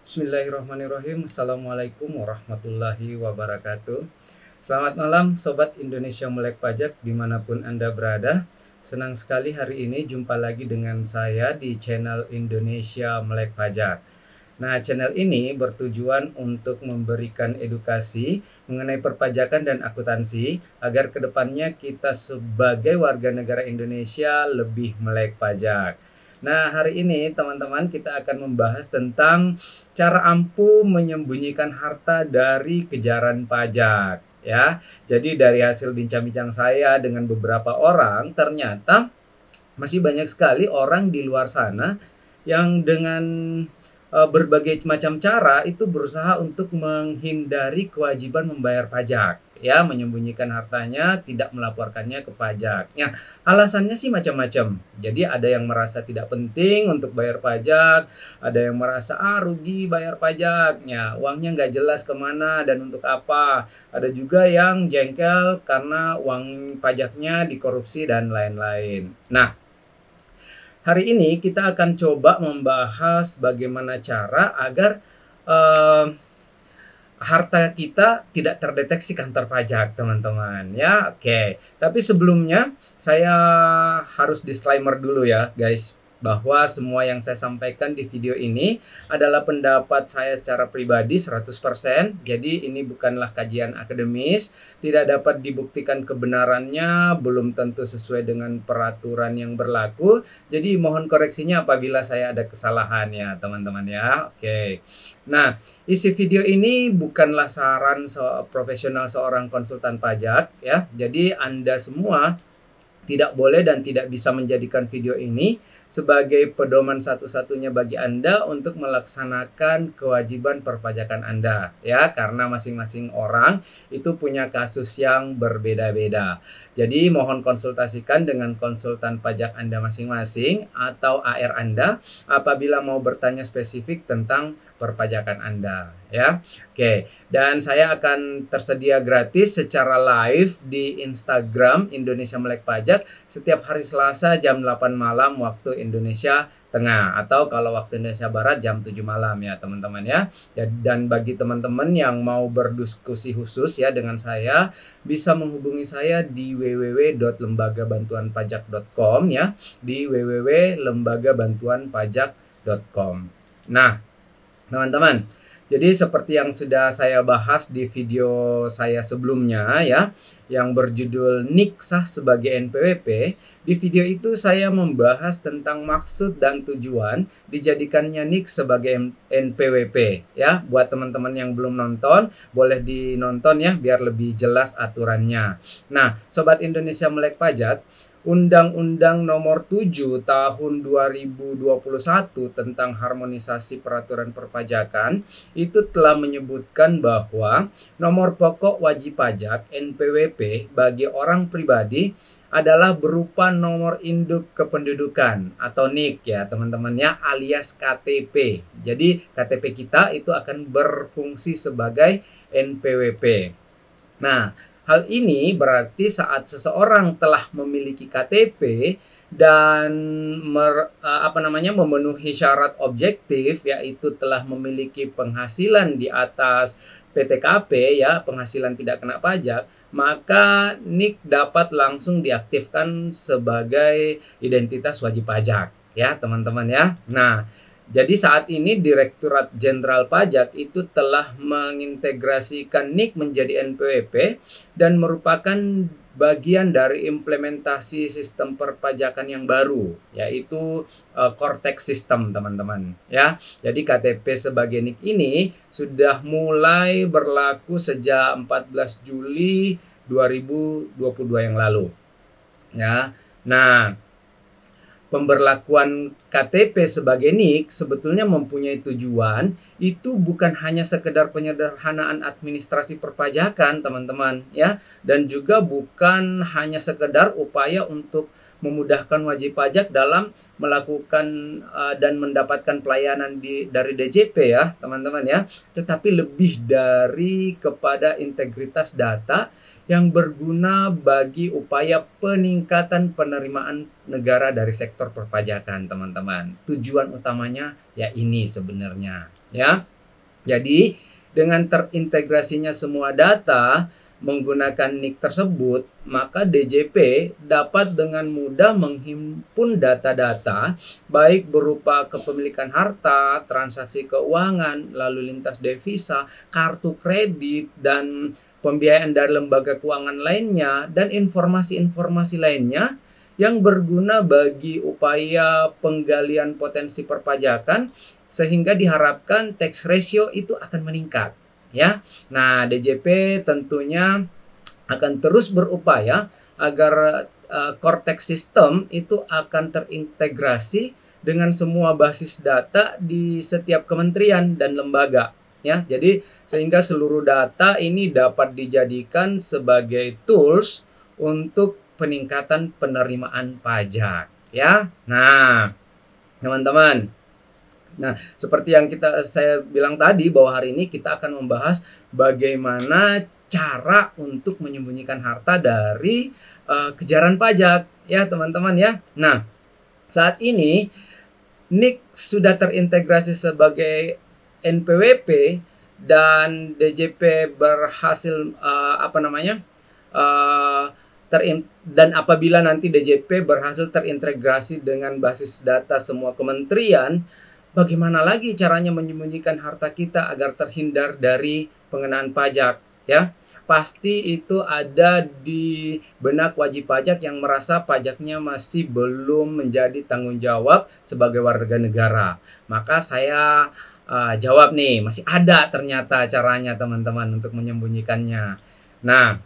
Bismillahirrahmanirrahim. Assalamualaikum warahmatullahi wabarakatuh. Selamat malam Sobat Indonesia Melek Pajak dimanapun Anda berada. Senang sekali hari ini jumpa lagi dengan saya di channel Indonesia Melek Pajak. Nah, channel ini bertujuan untuk memberikan edukasi mengenai perpajakan dan akuntansi agar kedepannya kita sebagai warga negara Indonesia lebih melek pajak. Nah, hari ini teman-teman kita akan membahas tentang cara ampuh menyembunyikan harta dari kejaran pajak ya. Jadi dari hasil bincang-bincang saya dengan beberapa orang, ternyata masih banyak sekali orang di luar sana yang dengan berbagai macam cara itu berusaha untuk menghindari kewajiban membayar pajak ya, menyembunyikan hartanya, tidak melaporkannya ke pajak. Ya, alasannya sih macam-macam. Jadi ada yang merasa tidak penting untuk bayar pajak, ada yang merasa rugi bayar pajaknya, uangnya nggak jelas kemana dan untuk apa. Ada juga yang jengkel karena uang pajaknya dikorupsi dan lain-lain. Nah, hari ini kita akan coba membahas bagaimana cara agar harta kita tidak terdeteksi kantor pajak, teman-teman ya. Oke, tapi sebelumnya saya harus disclaimer dulu ya guys, bahwa semua yang saya sampaikan di video ini adalah pendapat saya secara pribadi 100%. Jadi ini bukanlah kajian akademis, tidak dapat dibuktikan kebenarannya, belum tentu sesuai dengan peraturan yang berlaku. Jadi mohon koreksinya apabila saya ada kesalahan ya teman-teman ya. Oke. Nah, isi video ini bukanlah saran profesional seorang konsultan pajak ya. Jadi Anda semua tidak boleh dan tidak bisa menjadikan video ini sebagai pedoman satu-satunya bagi Anda untuk melaksanakan kewajiban perpajakan Anda ya, karena masing-masing orang itu punya kasus yang berbeda-beda. Jadi mohon konsultasikan dengan konsultan pajak Anda masing-masing atau AR Anda apabila mau bertanya spesifik tentang perpajakan Anda ya. Oke, dan saya akan tersedia gratis secara live di Instagram Indonesia Melek Pajak setiap hari Selasa jam 8 malam waktu Indonesia Tengah, atau kalau waktu Indonesia Barat jam 7 malam ya teman-teman ya. Dan bagi teman-teman yang mau berdiskusi khusus ya dengan saya, bisa menghubungi saya di www.lembagabantuanpajak.com ya, di www.lembagabantuanpajak.com. Nah, teman-teman, jadi seperti yang sudah saya bahas di video saya sebelumnya ya, yang berjudul NIK sah sebagai NPWP, di video itu saya membahas tentang maksud dan tujuan dijadikannya NIK sebagai NPWP ya. Buat teman-teman yang belum nonton, boleh dinonton ya biar lebih jelas aturannya. Nah, Sobat Indonesia Melek Pajak, Undang-Undang Nomor 7 Tahun 2021 tentang harmonisasi peraturan perpajakan itu telah menyebutkan bahwa nomor pokok wajib pajak NPWP bagi orang pribadi adalah berupa nomor induk kependudukan atau NIK ya teman-teman ya, alias KTP. Jadi KTP kita itu akan berfungsi sebagai NPWP. Nah, hal ini berarti saat seseorang telah memiliki KTP dan memenuhi syarat objektif, yaitu telah memiliki penghasilan di atas PTKP ya, penghasilan tidak kena pajak, maka NIK dapat langsung diaktifkan sebagai identitas wajib pajak ya teman-teman ya. Nah, jadi saat ini Direktorat Jenderal Pajak itu telah mengintegrasikan NIK menjadi NPWP dan merupakan bagian dari implementasi sistem perpajakan yang baru, yaitu Cortex System teman-teman ya. Jadi KTP sebagai NIK ini sudah mulai berlaku sejak 14 Juli 2022 yang lalu ya. Nah, pemberlakuan KTP sebagai NIK sebetulnya mempunyai tujuan itu bukan hanya sekedar penyederhanaan administrasi perpajakan teman-teman ya, dan juga bukan hanya sekedar upaya untuk memudahkan wajib pajak dalam melakukan dan mendapatkan pelayanan dari DJP ya teman-teman ya, tetapi lebih dari kepada integritas data yang berguna bagi upaya peningkatan penerimaan negara dari sektor perpajakan teman-teman. Tujuan utamanya ya ini sebenarnya ya. Jadi, dengan terintegrasinya semua data menggunakan NIK tersebut, maka DJP dapat dengan mudah menghimpun data-data baik berupa kepemilikan harta, transaksi keuangan, lalu lintas devisa, kartu kredit, dan pembiayaan dari lembaga keuangan lainnya, dan informasi-informasi lainnya yang berguna bagi upaya penggalian potensi perpajakan, sehingga diharapkan tax ratio itu akan meningkat, ya. Nah, DJP tentunya akan terus berupaya agar core tax system itu akan terintegrasi dengan semua basis data di setiap kementerian dan lembaga, ya. Jadi sehingga seluruh data ini dapat dijadikan sebagai tools untuk peningkatan penerimaan pajak, ya. Nah, teman-teman, seperti yang saya bilang tadi, bahwa hari ini kita akan membahas bagaimana cara untuk menyembunyikan harta dari kejaran pajak, ya teman-teman ya. Nah, saat ini NIK sudah terintegrasi sebagai NPWP dan DJP berhasil dan apabila nanti DJP berhasil terintegrasi dengan basis data semua kementerian, bagaimana lagi caranya menyembunyikan harta kita agar terhindar dari pengenaan pajak, ya? Pasti itu ada di benak wajib pajak yang merasa pajaknya masih belum menjadi tanggung jawab sebagai warga negara. Maka saya jawab nih, masih ada ternyata caranya teman-teman untuk menyembunyikannya. Nah,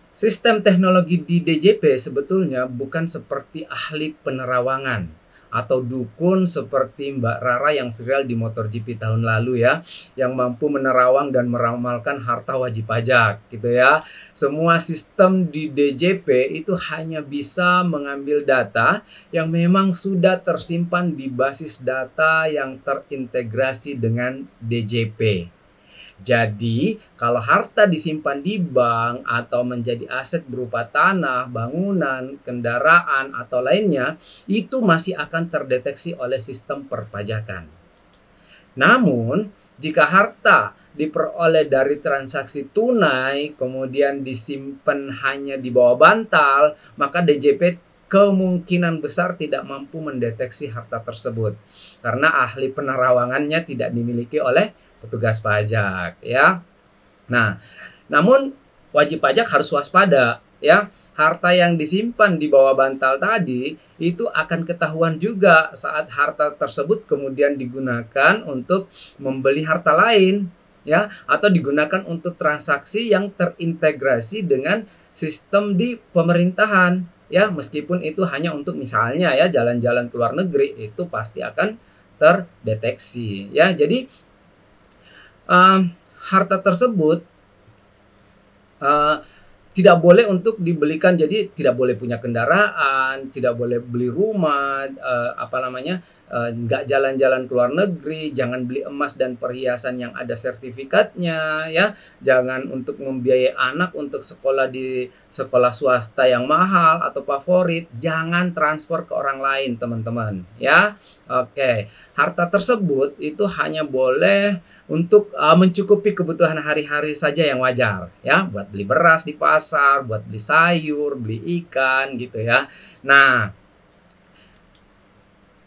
sistem teknologi di DJP sebetulnya bukan seperti ahli penerawangan atau dukun seperti Mbak Rara yang viral di MotoGP tahun lalu ya, yang mampu menerawang dan meramalkan harta wajib pajak gitu ya. Semua sistem di DJP itu hanya bisa mengambil data yang memang sudah tersimpan di basis data yang terintegrasi dengan DJP. Jadi, kalau harta disimpan di bank atau menjadi aset berupa tanah, bangunan, kendaraan, atau lainnya, itu masih akan terdeteksi oleh sistem perpajakan. Namun, jika harta diperoleh dari transaksi tunai, kemudian disimpan hanya di bawah bantal, maka DJP kemungkinan besar tidak mampu mendeteksi harta tersebut, karena ahli penerawangannya tidak dimiliki oleh petugas pajak, ya. Nah, namun wajib pajak harus waspada, ya. Harta yang disimpan di bawah bantal tadi itu akan ketahuan juga saat harta tersebut kemudian digunakan untuk membeli harta lain, ya, atau digunakan untuk transaksi yang terintegrasi dengan sistem di pemerintahan, ya. Meskipun itu hanya untuk misalnya ya jalan-jalan ke luar negeri, itu pasti akan terdeteksi, ya. Jadi harta tersebut tidak boleh untuk dibelikan, jadi tidak boleh punya kendaraan, tidak boleh beli rumah, nggak jalan-jalan ke luar negeri, jangan beli emas dan perhiasan yang ada sertifikatnya, ya, jangan untuk membiayai anak untuk sekolah di sekolah swasta yang mahal atau favorit, jangan transfer ke orang lain teman-teman, ya. Oke, harta tersebut itu hanya boleh untuk mencukupi kebutuhan hari-hari saja yang wajar, ya, buat beli beras di pasar, buat beli sayur, beli ikan gitu ya. Nah,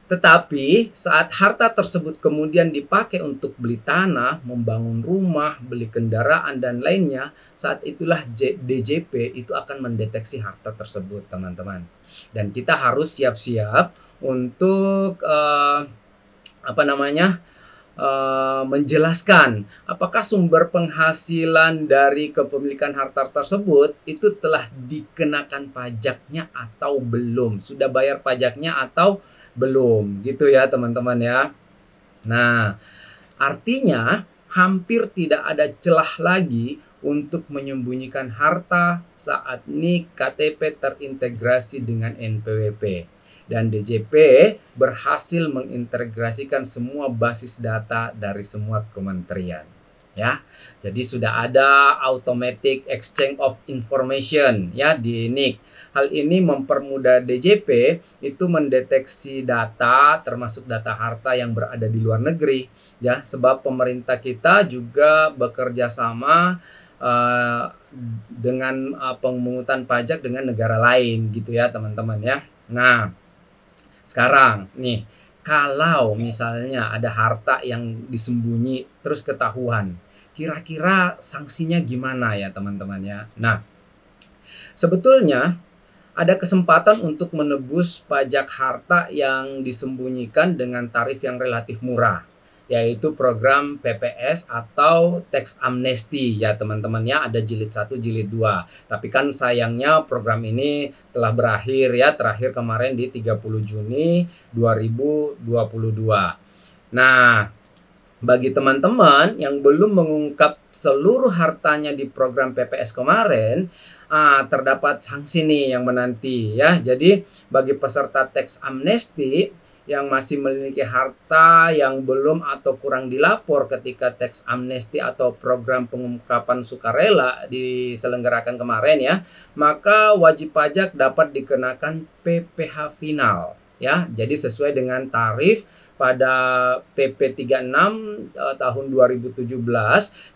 tetapi saat harta tersebut kemudian dipakai untuk beli tanah, membangun rumah, beli kendaraan dan lainnya, saat itulah DJP itu akan mendeteksi harta tersebut, teman-teman. Dan kita harus siap-siap untuk menjelaskan apakah sumber penghasilan dari kepemilikan harta tersebut itu telah dikenakan pajaknya atau belum, sudah bayar pajaknya atau belum, gitu ya teman-teman ya. Nah, artinya hampir tidak ada celah lagi untuk menyembunyikan harta saat NIK KTP terintegrasi dengan NPWP. Dan DJP berhasil mengintegrasikan semua basis data dari semua kementerian, ya. Jadi sudah ada automatic exchange of information ya di NIK. Hal ini mempermudah DJP itu mendeteksi data termasuk data harta yang berada di luar negeri ya, sebab pemerintah kita juga bekerja sama dengan pemungutan pajak dengan negara lain gitu ya teman-teman ya. Nah, sekarang nih, kalau misalnya ada harta yang disembunyi terus ketahuan, kira-kira sanksinya gimana ya teman-teman ya? Nah, sebetulnya ada kesempatan untuk menebus pajak harta yang disembunyikan dengan tarif yang relatif murah, yaitu program PPS atau tax amnesty ya teman-teman ya, ada jilid 1, jilid 2. Tapi kan sayangnya program ini telah berakhir ya, terakhir kemarin di 30 Juni 2022. Nah, bagi teman-teman yang belum mengungkap seluruh hartanya di program PPS kemarin, terdapat sanksi nih yang menanti ya. Jadi bagi peserta tax amnesty yang masih memiliki harta yang belum atau kurang dilapor ketika tax amnesty atau program pengungkapan sukarela diselenggarakan kemarin ya, maka wajib pajak dapat dikenakan PPh final ya. Jadi sesuai dengan tarif pada PP 36 tahun 2017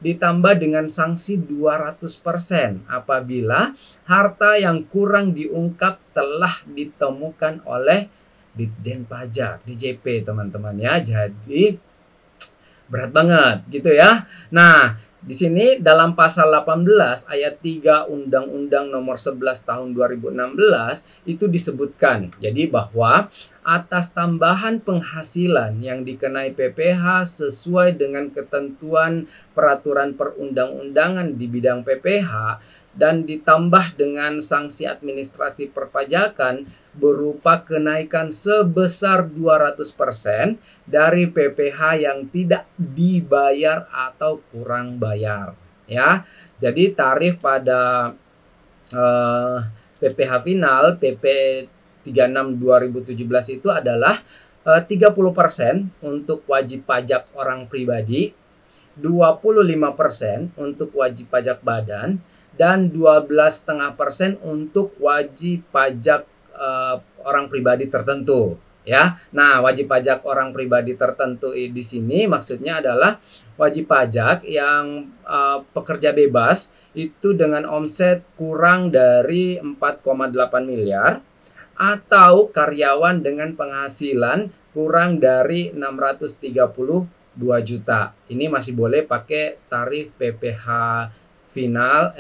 ditambah dengan sanksi 200% apabila harta yang kurang diungkap telah ditemukan oleh Ditjen Pajak, DJP teman-teman ya. Jadi berat banget gitu ya. Nah, di sini dalam pasal 18 ayat 3 Undang-Undang Nomor 11 Tahun 2016 itu disebutkan. Jadi bahwa atas tambahan penghasilan yang dikenai PPh sesuai dengan ketentuan peraturan perundang-undangan di bidang PPh dan ditambah dengan sanksi administrasi perpajakan berupa kenaikan sebesar 200% dari PPh yang tidak dibayar atau kurang bayar ya. Jadi tarif pada PPh final PP 36 2017 itu adalah 30% untuk wajib pajak orang pribadi, 25% untuk wajib pajak badan, dan 12,5% untuk wajib pajak orang pribadi tertentu ya. Nah, wajib pajak orang pribadi tertentu di sini maksudnya adalah wajib pajak yang pekerja bebas itu dengan omset kurang dari 4,8 miliar atau karyawan dengan penghasilan kurang dari 632 juta. Ini masih boleh pakai tarif PPh final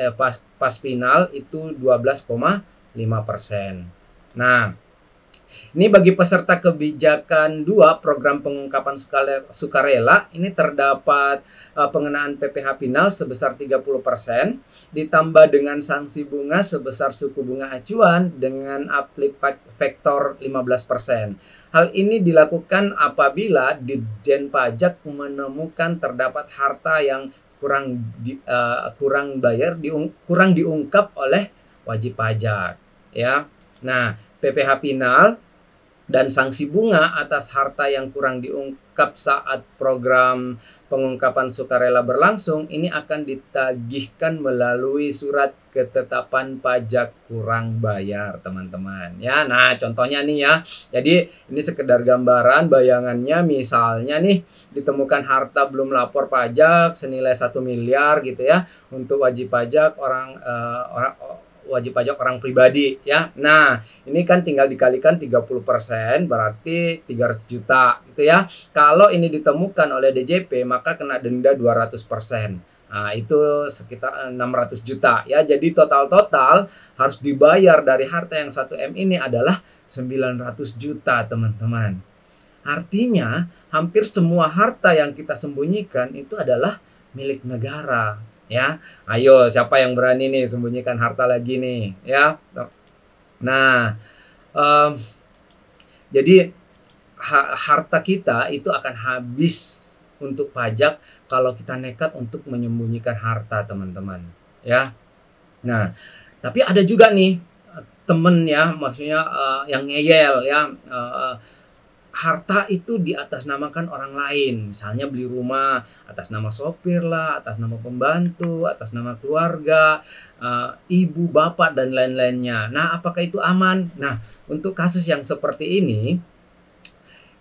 pas final itu 12,5%. Nah, ini bagi peserta kebijakan 2 program pengungkapan sukarela ini terdapat pengenaan PPh final sebesar 30% ditambah dengan sanksi bunga sebesar suku bunga acuan dengan uplift faktor 15%. Hal ini dilakukan apabila Ditjen Pajak menemukan terdapat harta yang kurang diungkap oleh wajib pajak ya. Nah, PPh final dan sanksi bunga atas harta yang kurang diungkap saat program pengungkapan sukarela berlangsung ini akan ditagihkan melalui surat ketetapan pajak kurang bayar teman-teman ya. Nah, contohnya nih ya. Jadi ini sekedar gambaran bayangannya, misalnya nih ditemukan harta belum lapor pajak senilai 1 miliar gitu ya untuk wajib pajak wajib pajak orang pribadi ya. Nah, ini kan tinggal dikalikan 30% berarti 300 juta gitu ya. Kalau ini ditemukan oleh DJP maka kena denda 200%. Nah, itu sekitar 600 juta ya. Jadi total harus dibayar dari harta yang 1M ini adalah 900 juta, teman-teman. Artinya, hampir semua harta yang kita sembunyikan itu adalah milik negara. Ya, ayo siapa yang berani nih sembunyikan harta lagi nih ya. Nah, jadi harta kita itu akan habis untuk pajak kalau kita nekat untuk menyembunyikan harta teman-teman ya. Nah, tapi ada juga nih temen ya, maksudnya yang ngeyel ya, harta itu diatasnamakan orang lain, misalnya beli rumah atas nama sopir lah, atas nama pembantu, atas nama keluarga, ibu, bapak, dan lain-lainnya. Nah, apakah itu aman? Nah, untuk kasus yang seperti ini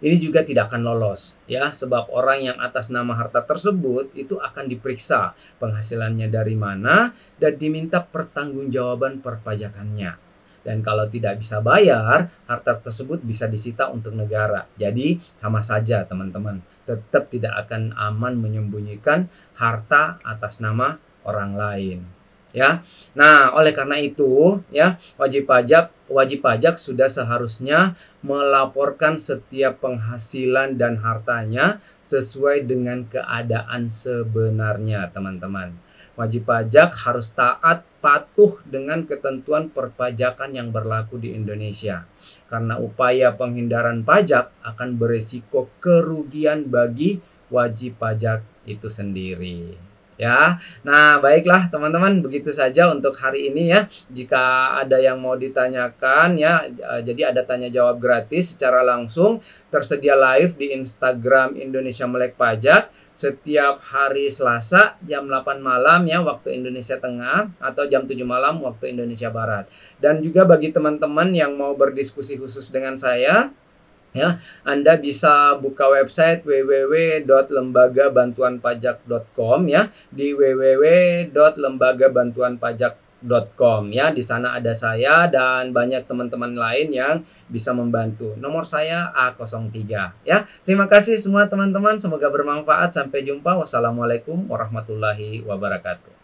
juga tidak akan lolos ya, sebab orang yang atas nama harta tersebut itu akan diperiksa penghasilannya dari mana dan diminta pertanggungjawaban perpajakannya. Dan kalau tidak bisa bayar, harta tersebut bisa disita untuk negara. Jadi sama saja teman-teman, tetap tidak akan aman menyembunyikan harta atas nama orang lain. Ya. Nah, oleh karena itu, ya, wajib pajak sudah seharusnya melaporkan setiap penghasilan dan hartanya sesuai dengan keadaan sebenarnya, teman-teman. Wajib pajak harus taat patuh dengan ketentuan perpajakan yang berlaku di Indonesia. Karena upaya penghindaran pajak akan beresiko kerugian bagi wajib pajak itu sendiri. Ya, nah baiklah teman-teman, begitu saja untuk hari ini ya. Jika ada yang mau ditanyakan ya, jadi ada tanya jawab gratis secara langsung, tersedia live di Instagram Indonesia Melek Pajak setiap hari Selasa jam 8 malam ya waktu Indonesia Tengah, atau jam 7 malam waktu Indonesia Barat. Dan juga bagi teman-teman yang mau berdiskusi khusus dengan saya, ya, Anda bisa buka website www.lembagabantuanpajak.com ya, di www.lembagabantuanpajak.com ya. Di sana ada saya dan banyak teman-teman lain yang bisa membantu. Nomor saya A03 ya. Terima kasih semua teman-teman, semoga bermanfaat. Sampai jumpa. Wassalamualaikum warahmatullahi wabarakatuh.